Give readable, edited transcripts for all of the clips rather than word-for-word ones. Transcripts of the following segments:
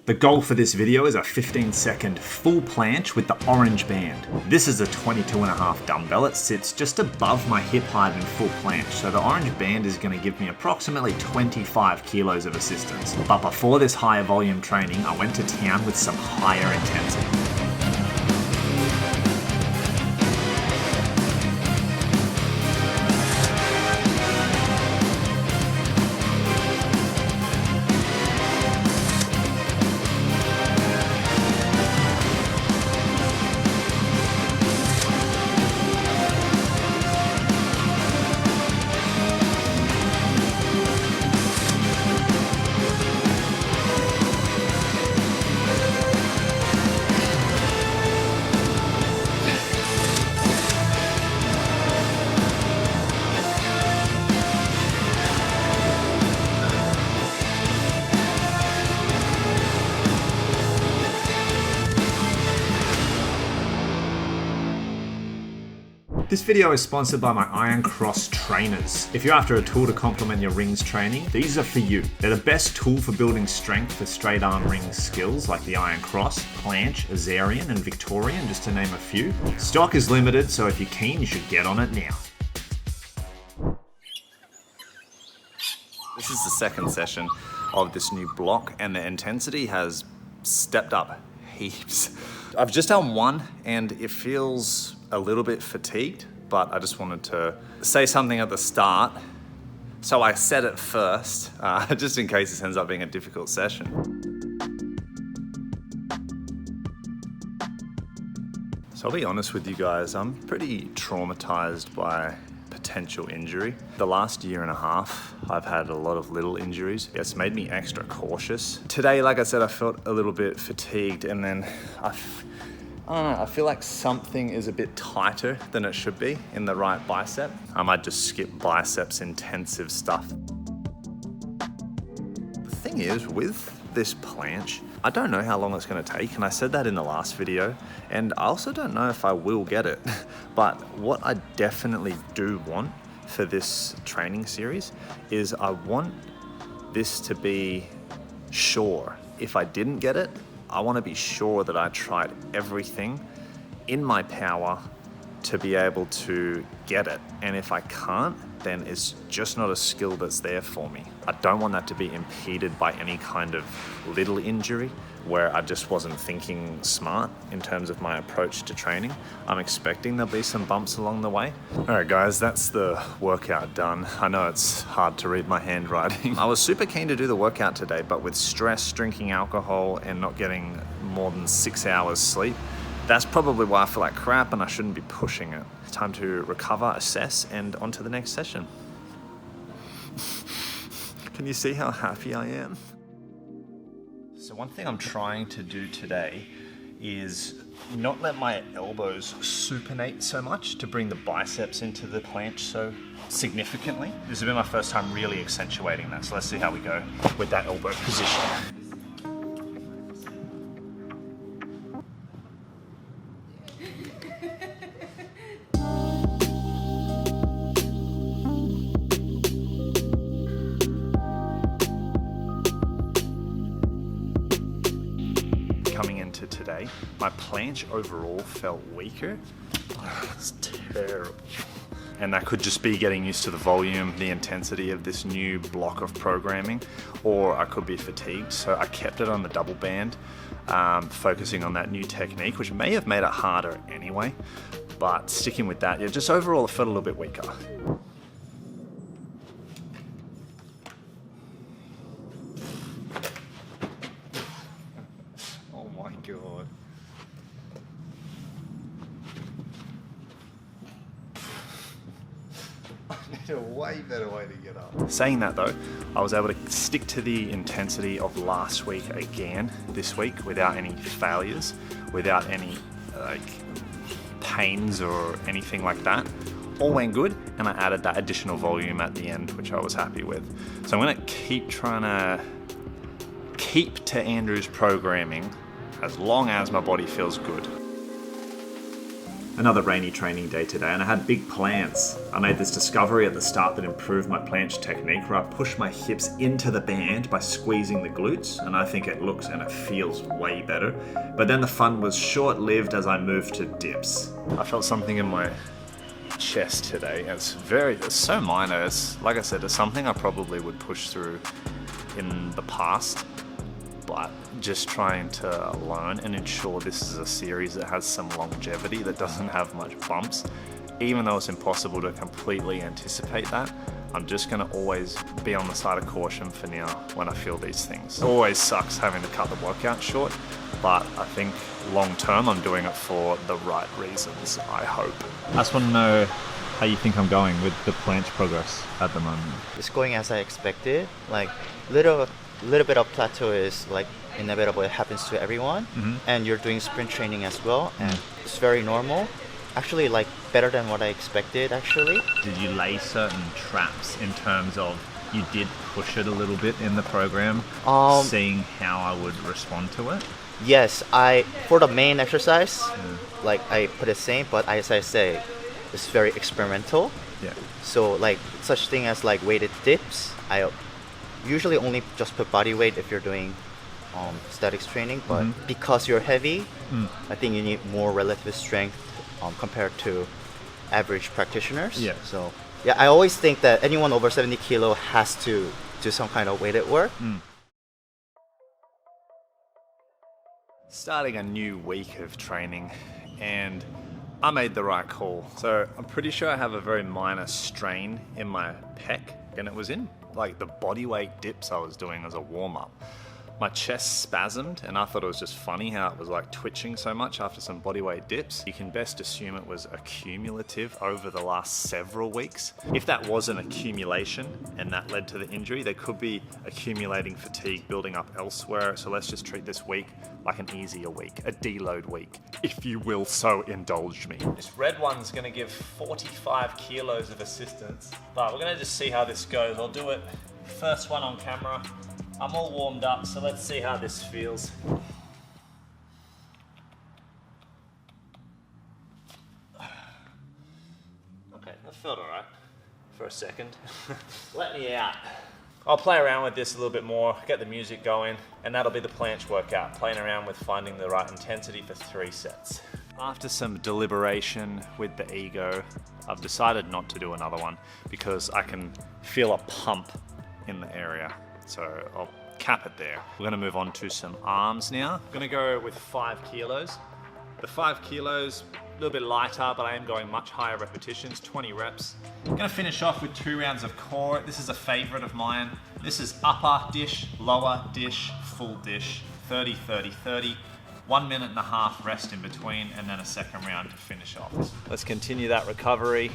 The goal for this video is a 15-second full planche with the orange band. This is a 22.5 dumbbell. It sits just above my hip height in full planche, so the orange band is going to give me approximately 25 kilos of assistance. But before this higher volume training, I went to town with some higher intensity. This video is sponsored by my Iron Cross trainers. If you're after a tool to complement your rings training, these are for you. They're the best tool for building strength for straight arm rings skills like the Iron Cross, Planche, Azarian, and Victorian, just to name a few. Stock is limited, so if you're keen, you should get on it now. This is the second session of this new block, and the intensity has stepped up heaps. I've just done one and it feels a little bit fatigued, but I just wanted to say something at the start. So I said it first, just in case this ends up being a difficult session. So I'll be honest with you guys, I'm pretty traumatized by potential injury. The last year and a half, I've had a lot of little injuries. It's made me extra cautious. Today, like I said, I felt a little bit fatigued, and then I don't know, I feel like something is a bit tighter than it should be in the right bicep. I might just skip biceps intensive stuff. The thing is, with this planche, I don't know how long it's gonna take, and I said that in the last video, and I also don't know if I will get it. But what I definitely do want for this training series is I want this to be sure. If I didn't get it, I want to be sure that I tried everything in my power to be able to get it. And if I can't, then it's just not a skill that's there for me. I don't want that to be impeded by any kind of little injury where I just wasn't thinking smart in terms of my approach to training. I'm expecting there'll be some bumps along the way. All right, guys, that's the workout done. I know it's hard to read my handwriting. I was super keen to do the workout today, but with stress, drinking alcohol, and not getting more than 6 hours sleep, that's probably why I feel like crap and I shouldn't be pushing it. It's time to recover, assess, and on to the next session. Can you see how happy I am? So one thing I'm trying to do today is not let my elbows supinate so much to bring the biceps into the planche so significantly. This has been my first time really accentuating that, so let's see how we go with that elbow position. Coming into today, my planche overall felt weaker. Oh, it's terrible. And that could just be getting used to the volume, the intensity of this new block of programming, or I could be fatigued. So I kept it on the double band, focusing on that new technique, which may have made it harder anyway, but sticking with that, yeah, just overall it felt a little bit weaker. God. I need a way better way to get up. Saying that though, I was able to stick to the intensity of last week again this week without any failures, without any pains or anything like that. All went good, and I added that additional volume at the end, which I was happy with. So I'm gonna keep trying to keep to Andrew's programming as long as my body feels good. Another rainy training day today, and I had big plans. I made this discovery at the start that improved my planche technique, where I push my hips into the band by squeezing the glutes, and I think it looks and it feels way better. But then the fun was short-lived as I moved to dips. I felt something in my chest today. It's so minor. It's, like I said, it's something I probably would push through in the past, but just trying to learn and ensure this is a series that has some longevity, that doesn't have much bumps. Even though it's impossible to completely anticipate that, I'm just gonna always be on the side of caution for now when I feel these things. It always sucks having to cut the workout short, but I think long term I'm doing it for the right reasons, I hope. I just want to know how you think I'm going with the planche progress at the moment. It's going as I expected. Like little bit of plateau is like inevitable. It happens to everyone. And you're doing sprint training as well, and it's very normal. Actually, like better than what I expected. Actually, did you lay certain traps in terms of you did push it a little bit in the program, seeing how I would respond to it? Yes, for the main exercise, like I put it same, but as I say, it's very experimental. Yeah. So like such thing as like weighted dips, I usually only just put body weight if you're doing statics training, but because you're heavy, I think you need more relative strength compared to average practitioners. Yeah. So yeah, I always think that anyone over 70 kilo has to do some kind of weighted work. Starting a new week of training, and I made the right call. So I'm pretty sure I have a very minor strain in my pec, and it was in like the body weight dips I was doing as a warm-up. My chest spasmed, and I thought it was just funny how it was like twitching so much after some bodyweight dips. You can best assume it was accumulative over the last several weeks. If that was an accumulation and that led to the injury, there could be accumulating fatigue building up elsewhere. So let's just treat this week like an easier week, a deload week, if you will so indulge me. This red one's gonna give 45 kilos of assistance, but we're gonna just see how this goes. I'll do it first one on camera. I'm all warmed up, so let's see how this feels. Okay, that felt alright for a second. Let me out. I'll play around with this a little bit more, get the music going, and that'll be the planche workout, playing around with finding the right intensity for 3 sets. After some deliberation with the ego, I've decided not to do another one because I can feel a pump in the area. So I'll cap it there. We're gonna move on to some arms now. I'm gonna go with 5 kilos. The 5 kilos, a little bit lighter, but I am going much higher repetitions, 20 reps. I'm gonna finish off with 2 rounds of core. This is a favorite of mine. This is upper dish, lower dish, full dish, 30, 30, 30. 1.5 minutes rest in between, and then a second round to finish off. Let's continue that recovery.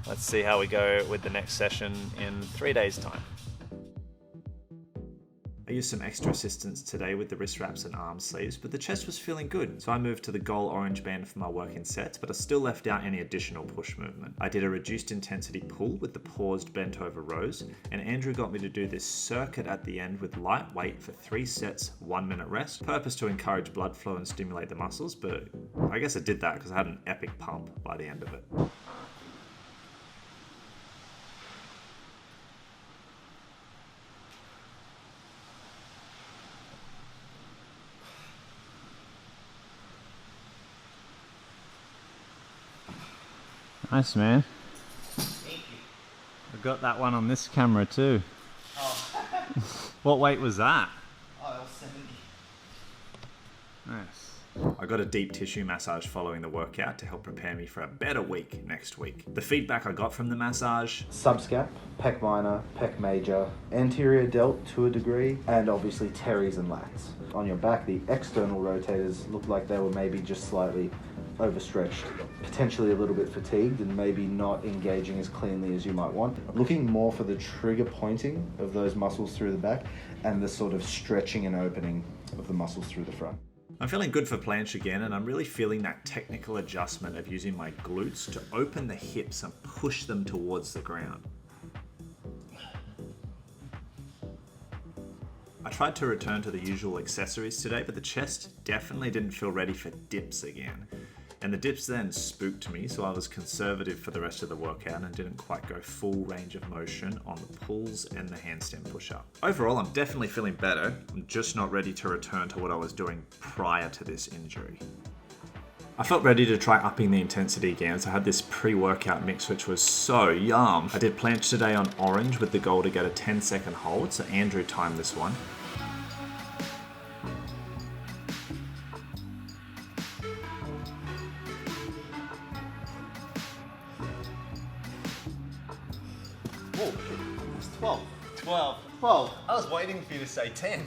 Let's see how we go with the next session in 3 days' time. I used some extra assistance today with the wrist wraps and arm sleeves, but the chest was feeling good, so I moved to the goal orange band for my work in sets, but I still left out any additional push movement. I did a reduced intensity pull with the paused bent over rows, and Andrew got me to do this circuit at the end with light weight for 3 sets, 1 minute rest. Purpose to encourage blood flow and stimulate the muscles, but I guess I did that because I had an epic pump by the end of it. Nice, man. Thank you. I got that one on this camera too. Oh. What weight was that? Oh, it was 70. Nice. I got a deep tissue massage following the workout to help prepare me for a better week next week. The feedback I got from the massage: subscap, pec minor, pec major, anterior delt to a degree, and obviously teres and lats. On your back, the external rotators looked like they were maybe just slightly overstretched, potentially a little bit fatigued, and maybe not engaging as cleanly as you might want. Looking more for the trigger pointing of those muscles through the back and the sort of stretching and opening of the muscles through the front. I'm feeling good for planche again, and I'm really feeling that technical adjustment of using my glutes to open the hips and push them towards the ground. I tried to return to the usual accessories today, but the chest definitely didn't feel ready for dips again. And the dips then spooked me, so I was conservative for the rest of the workout and didn't quite go full range of motion on the pulls and the handstand push-up. Overall, I'm definitely feeling better. I'm just not ready to return to what I was doing prior to this injury. I felt ready to try upping the intensity again, so I had this pre-workout mix which was so yum. I did planche today on orange with the goal to get a 10-second hold, so Andrew timed this one. Oh, it's 12. 12. 12. I was waiting for you to say 10.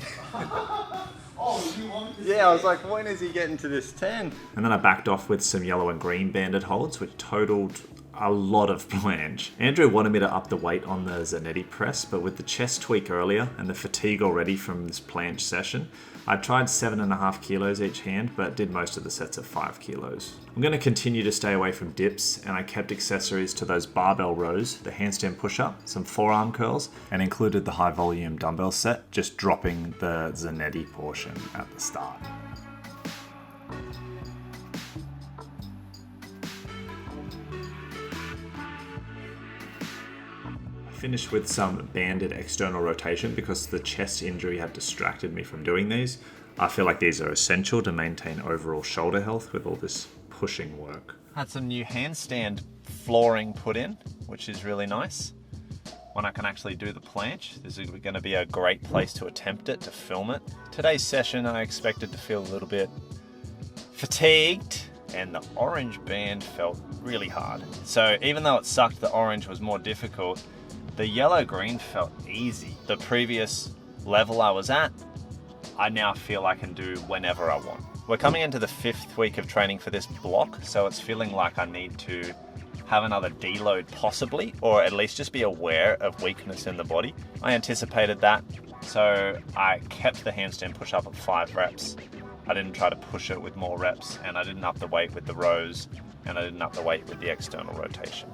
Oh, you want to Yeah, I was like, when is he getting to this 10? And then I backed off with some yellow and green banded holds, which totaled a lot of planche. Andrew wanted me to up the weight on the Zanetti press, but with the chest tweak earlier and the fatigue already from this planche session, I tried 7.5 kilos each hand, but did most of the sets at 5 kilos. I'm going to continue to stay away from dips, and I kept accessories to those barbell rows, the handstand push-up, some forearm curls, and included the high volume dumbbell set, just dropping the Zanetti portion at the start. Finished with some banded external rotation because the chest injury had distracted me from doing these. I feel like these are essential to maintain overall shoulder health with all this pushing work. Had some new handstand flooring put in, which is really nice. When I can actually do the planche, this is going to be a great place to attempt it, to film it. Today's session I expected to feel a little bit fatigued, and the orange band felt really hard. So even though it sucked the orange was more difficult, the yellow-green felt easy. The previous level I was at, I now feel I can do whenever I want. We're coming into the 5th week of training for this block, so it's feeling like I need to have another deload possibly, or at least just be aware of weakness in the body. I anticipated that, so I kept the handstand push-up at 5 reps. I didn't try to push it with more reps, and I didn't up the weight with the rows, and I didn't up the weight with the external rotation.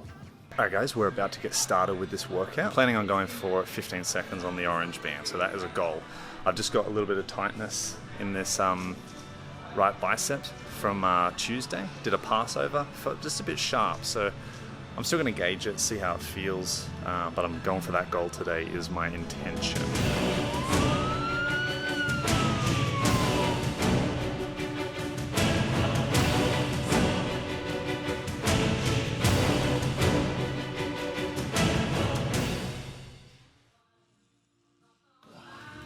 Alright guys, we're about to get started with this workout. Planning on going for 15 seconds on the orange band, so that is a goal. I've just got a little bit of tightness in this right bicep from Tuesday. Did a Passover, felt just a bit sharp, so I'm still going to gauge it, see how it feels, but I'm going for that goal today is my intention.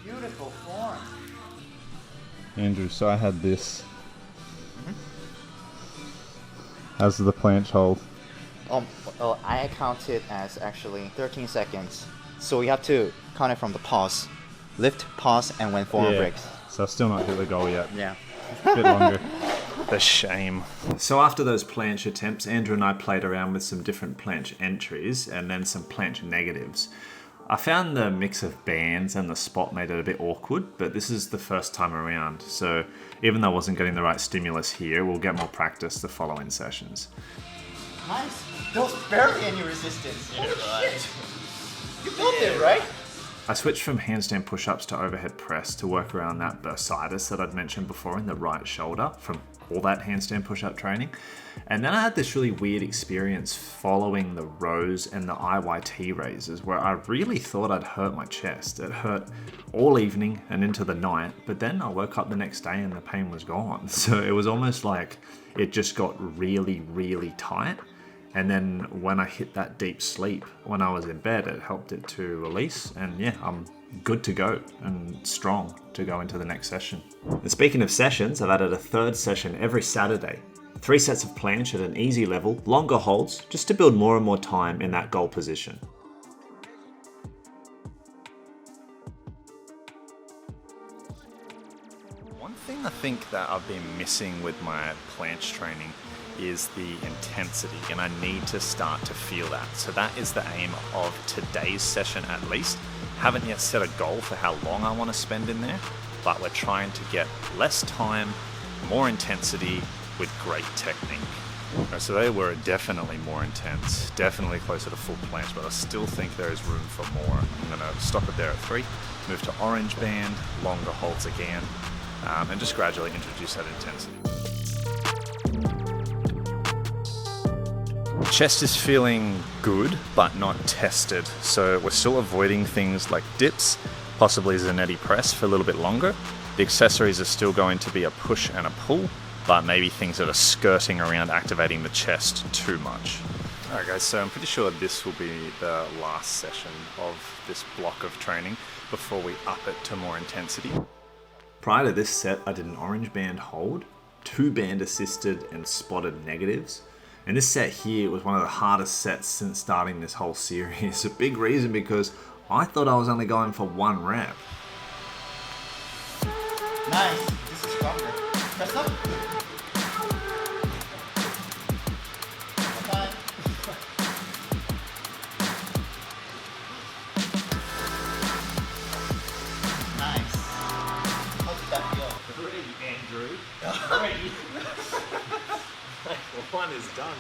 Beautiful form. Andrew, so I had this. How's the planche hold? Well, I count it as actually 13 seconds. So we have to count it from the pause. Lift, pause, and when forearm breaks. So I've still not hit the goal yet. Yeah. A bit longer. The shame. So after those planche attempts, Andrew and I played around with some different planche entries and then some planche negatives. I found the mix of bands and the spot made it a bit awkward, but this is the first time around, so even though I wasn't getting the right stimulus here, we'll get more practice the following sessions. Nice. There was barely any resistance. Holy shit. You built it, right? I switched from handstand push-ups to overhead press to work around that bursitis that I'd mentioned before in the right shoulder from all that handstand push-up training. And then I had this really weird experience following the rows and the IYT raises where I really thought I'd hurt my chest. It hurt all evening and into the night, but then I woke up the next day and the pain was gone. So it was almost like it just got really, really tight. And then when I hit that deep sleep, when I was in bed, it helped it to release. And yeah, I'm good to go and strong to go into the next session. And speaking of sessions, I've added a third session every Saturday. 3 sets of planche at an easy level, longer holds, just to build more and more time in that goal position. One thing I think that I've been missing with my planche training is the intensity, and I need to start to feel that. So that is the aim of today's session at least. Haven't yet set a goal for how long I want to spend in there, but we're trying to get less time, more intensity with great technique. So they were definitely more intense, definitely closer to full planche, but I still think there is room for more. I'm going to stop it there at 3, move to orange band, longer holds again, and just gradually introduce that intensity. chest is feeling good, but not tested. So we're still avoiding things like dips, possibly Zanetti press for a little bit longer. The accessories are still going to be a push and a pull, but maybe things that are skirting around activating the chest too much. Alright guys, so I'm pretty sure this will be the last session of this block of training before we up it to more intensity. Prior to this set, I did an orange band hold, 2 band assisted and spotted negatives. And this set here was one of the hardest sets since starting this whole series. A big reason because I thought I was only going for 1 rep. Nice. This is stronger. Press up. One time. Nice. How did that feel? Great, Andrew. Great. One is done.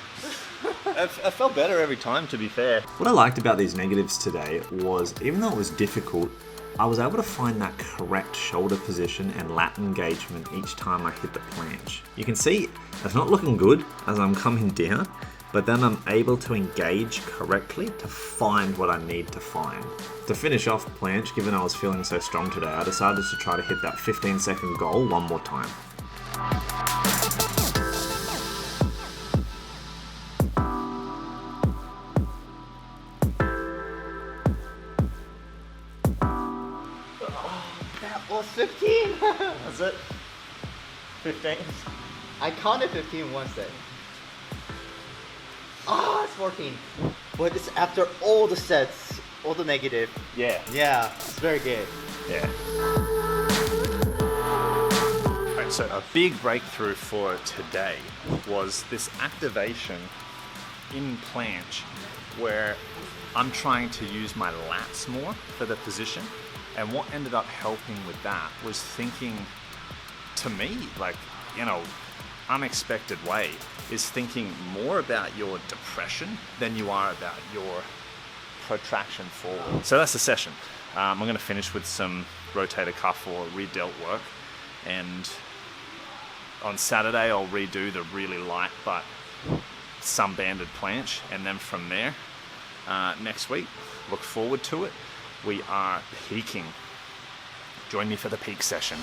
I felt better every time, to be fair. What I liked about these negatives today was, even though it was difficult, I was able to find that correct shoulder position and lat engagement each time I hit the planche. You can see it's not looking good as I'm coming down, but then I'm able to engage correctly to find what I need to find. To finish off planche, given I was feeling so strong today, I decided to try to hit that 15-second goal one more time. That was 15. That's it. 15. I counted 15 once then. Ah, it's 14. But it's after all the sets, all the negative. Yeah. Yeah, it's very good. Yeah. Right, so a big breakthrough for today was this activation in planche where I'm trying to use my lats more for the position. And what ended up helping with that was thinking, to me, like, you know, unexpected way, is thinking more about your depression than you are about your protraction forward. So that's the session. I'm going to finish with some rotator cuff or re-delt work, and on Saturday I'll redo the really light but some banded planche, and then from there, next week, look forward to it. We are peaking. Join me for the peak session.